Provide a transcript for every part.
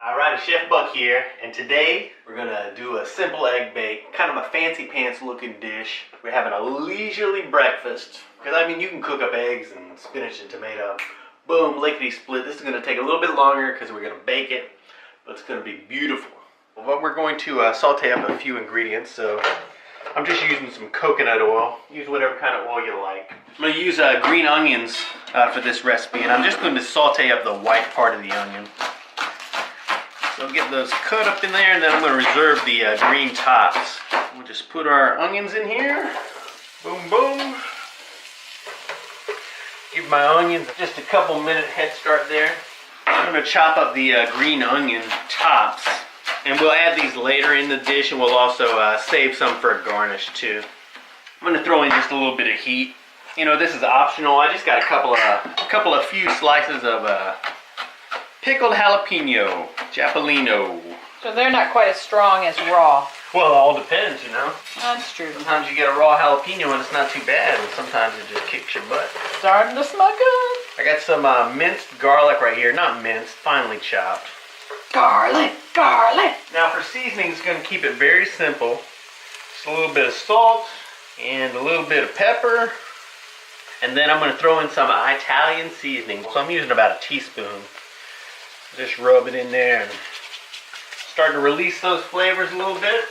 Alright, Chef Buck here, and today we're gonna do a simple egg bake, kind of a fancy pants looking dish. We're having a leisurely breakfast, because I mean you can cook up eggs and spinach and tomato, boom, lickety split. This is gonna take a little bit longer because we're gonna bake it, but it's gonna be beautiful. Well, we're going to saute up a few ingredients, so I'm just using some coconut oil. Use whatever kind of oil you like. I'm gonna use green onions for this recipe, and I'm just going to saute up the white part of the onion. So get those cut up in there, and then I'm going to reserve the green tops. We'll just put our onions in here. Boom, boom. Give my onions just a couple minute head start there. I'm going to chop up the green onion tops, and we'll add these later in the dish, and we'll also save some for a garnish too. I'm going to throw in just a little bit of heat. You know, this is optional. I just got a few slices of pickled jalapeno, Japalino. So they're not quite as strong as raw. Well, it all depends, you know. That's true. Sometimes you get a raw jalapeno and it's not too bad, and sometimes it just kicks your butt. Starting to smell good. I got some minced garlic right here. Not minced, finely chopped. Garlic, garlic. Now for seasoning, it's going to keep it very simple. Just a little bit of salt and a little bit of pepper. And then I'm going to throw in some Italian seasoning. So I'm using about a teaspoon. Just rub it in there and start to release those flavors a little bit.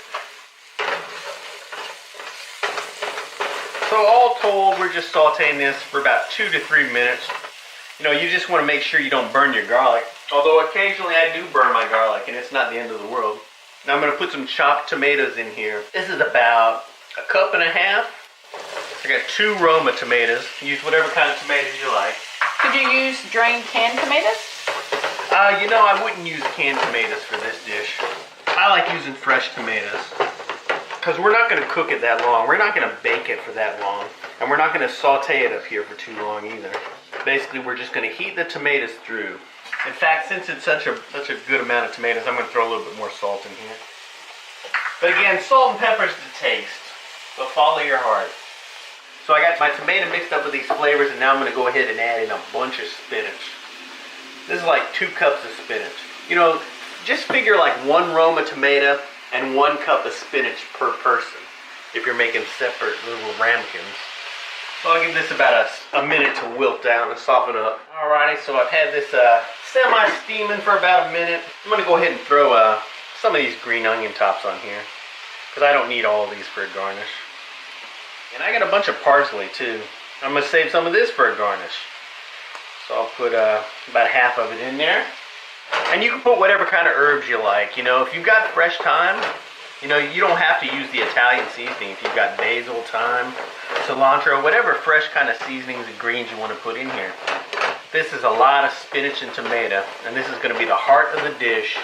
So all told, we're just sauteing this for about 2 to 3 minutes. You know, you just want to make sure you don't burn your garlic. Although occasionally I do burn my garlic, and it's not the end of the world. Now I'm going to put some chopped tomatoes in here. This is about 1.5 cups. I got 2 Roma tomatoes. Use whatever kind of tomatoes you like. Could you use drained canned tomatoes? You know, I wouldn't use canned tomatoes for this dish. I like using fresh tomatoes, because we're not going to cook it that long. We're not going to bake it for that long, and we're not going to saute it up here for too long either. Basically, we're just going to heat the tomatoes through. In fact, since it's such a good amount of tomatoes, I'm going to throw a little bit more salt in here. But again, salt and pepper is to taste, so follow your heart. So I got my tomato mixed up with these flavors, and now I'm going to go ahead and add in a bunch of spinach. This is like 2 cups of spinach. You know, just figure like 1 Roma tomato and 1 cup of spinach per person if you're making separate little ramekins. So I'll give this about a minute to wilt down and soften up. Alrighty, so I've had this semi-steaming for about a minute. I'm going to go ahead and throw some of these green onion tops on here, because I don't need all of these for a garnish. And I got a bunch of parsley too. I'm going to save some of this for a garnish. So I'll put about half of it in there. And you can put whatever kind of herbs you like. You know, if you've got fresh thyme, you know, you don't have to use the Italian seasoning. If you've got basil, thyme, cilantro, whatever fresh kind of seasonings and greens you want to put in here. This is a lot of spinach and tomato, and this is going to be the heart of the dish.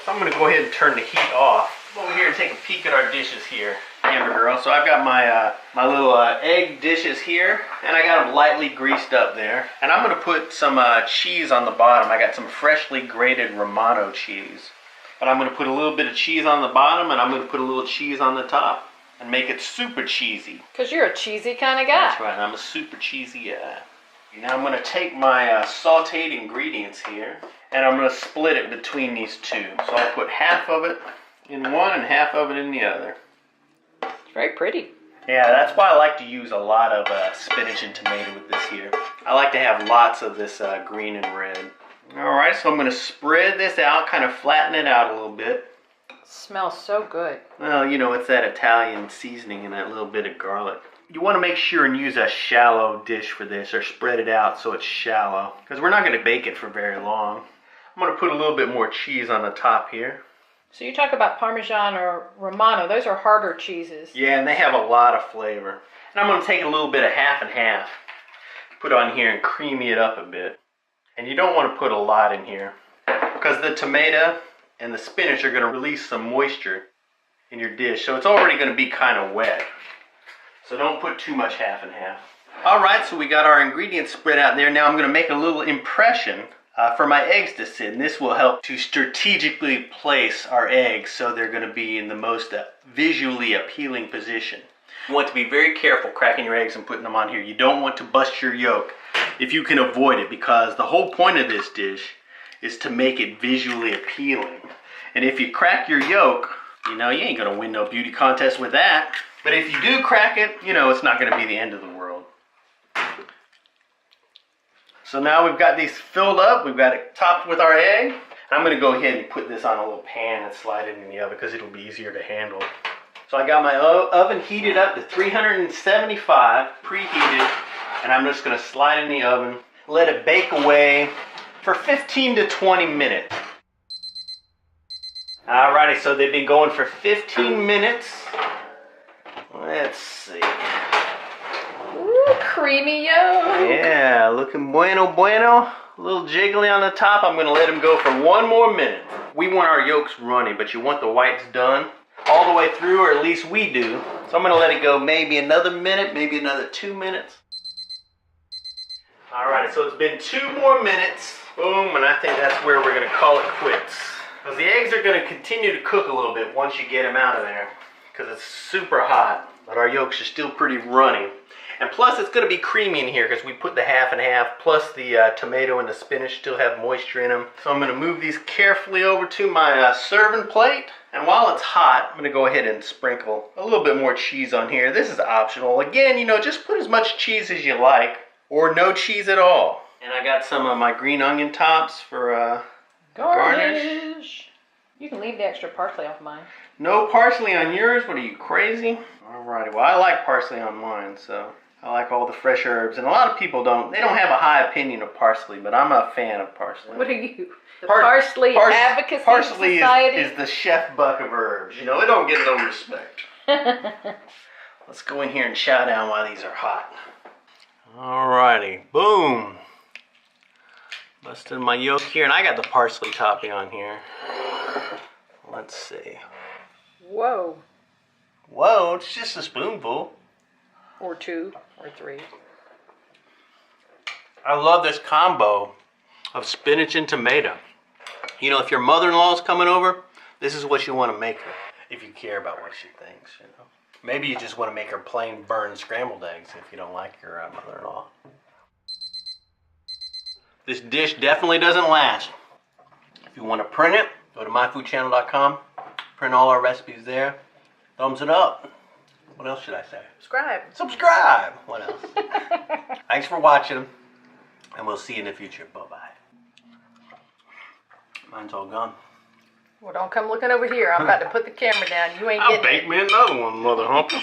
So I'm going to go ahead and turn the heat off. Come over here and take a peek at our dishes here. Hamburger girl. So I've got my little egg dishes here, and I got them lightly greased up there. And I'm going to put some cheese on the bottom. I got some freshly grated Romano cheese. But I'm going to put a little bit of cheese on the bottom, and I'm going to put a little cheese on the top and make it super cheesy. Because you're a cheesy kind of guy. That's right. I'm a super cheesy guy. Now I'm going to take my sauteed ingredients here, and I'm going to split it between these two. So I'll put half of it in one and half of it in the other. Very pretty. Yeah, that's why I like to use a lot of spinach and tomato with this here. I like to have lots of this green and red. Alright, so I'm going to spread this out, kind of flatten it out a little bit. It smells so good. Well, you know, it's that Italian seasoning and that little bit of garlic. You want to make sure and use a shallow dish for this, or spread it out so it's shallow, because we're not going to bake it for very long. I'm going to put a little bit more cheese on the top here. So you talk about Parmesan or Romano. Those are harder cheeses. Yeah, and they have a lot of flavor. And I'm going to take a little bit of half and half, put on here and creamy it up a bit. And you don't want to put a lot in here, because the tomato and the spinach are going to release some moisture in your dish. So it's already going to be kind of wet. So don't put too much half and half. Alright, so we got our ingredients spread out there. Now I'm going to make a little impression for my eggs to sit, and this will help to strategically place our eggs so they're going to be in the most visually appealing position. You want to be very careful cracking your eggs and putting them on here. You don't want to bust your yolk if you can avoid it, because the whole point of this dish is to make it visually appealing. And if you crack your yolk, you know, you ain't gonna win no beauty contest with that. But if you do crack it, you know, it's not gonna be the end of the world. So now we've got these filled up. We've got it topped with our egg. I'm gonna go ahead and put this on a little pan and slide it in the oven because it'll be easier to handle. So I got my oven heated up to 375, preheated, and I'm just gonna slide it in the oven, let it bake away for 15 to 20 minutes. Alrighty, so they've been going for 15 minutes. Let's see. Ooh, creamy yolk. Yeah, looking bueno. A little jiggly on the top. I'm gonna let them go for 1 more minute. We want our yolks runny, but you want the whites done all the way through, or at least we do. So I'm gonna let it go maybe another minute, maybe another 2 minutes. Alright, so it's been 2 more minutes. Boom, and I think that's where we're gonna call it quits. Because the eggs are gonna continue to cook a little bit once you get them out of there. Because it's super hot, but our yolks are still pretty runny. And plus it's going to be creamy in here because we put the half and half, plus the tomato and the spinach still have moisture in them. So I'm going to move these carefully over to my serving plate. And while it's hot, I'm going to go ahead and sprinkle a little bit more cheese on here. This is optional. Again, you know, just put as much cheese as you like, or no cheese at all. And I got some of my green onion tops for garnish. You can leave the extra parsley off mine. No parsley on yours? What are you, crazy? Alrighty, well I like parsley on mine, so I like all the fresh herbs. And a lot of people they don't have a high opinion of parsley, but I'm a fan of parsley. What are you? The Parsley Advocacy Parsley Society? is the chef buck of herbs. You know, it don't get no respect. Let's go in here and chow down while these are hot. Alrighty, boom. Busted my yolk here, and I got the parsley topping on here. Let's see. Whoa. Whoa, it's just a spoonful. Or 2 or 3. I love this combo of spinach and tomato. You know, if your mother-in-law is coming over, this is what you want to make her. If you care about what she thinks, you know. Maybe you just want to make her plain burned scrambled eggs if you don't like your mother-in-law. This dish definitely doesn't last. If you want to print it, go to myfoodchannel.com. Print all our recipes there. Thumbs it up. What else should I say? Subscribe. What else? Thanks for watching, and we'll see you in the future. Bye-bye. Mine's all gone. Well, don't come looking over here. I'm about to put the camera down. You ain't I'll getting it. bake me another one, mother humper.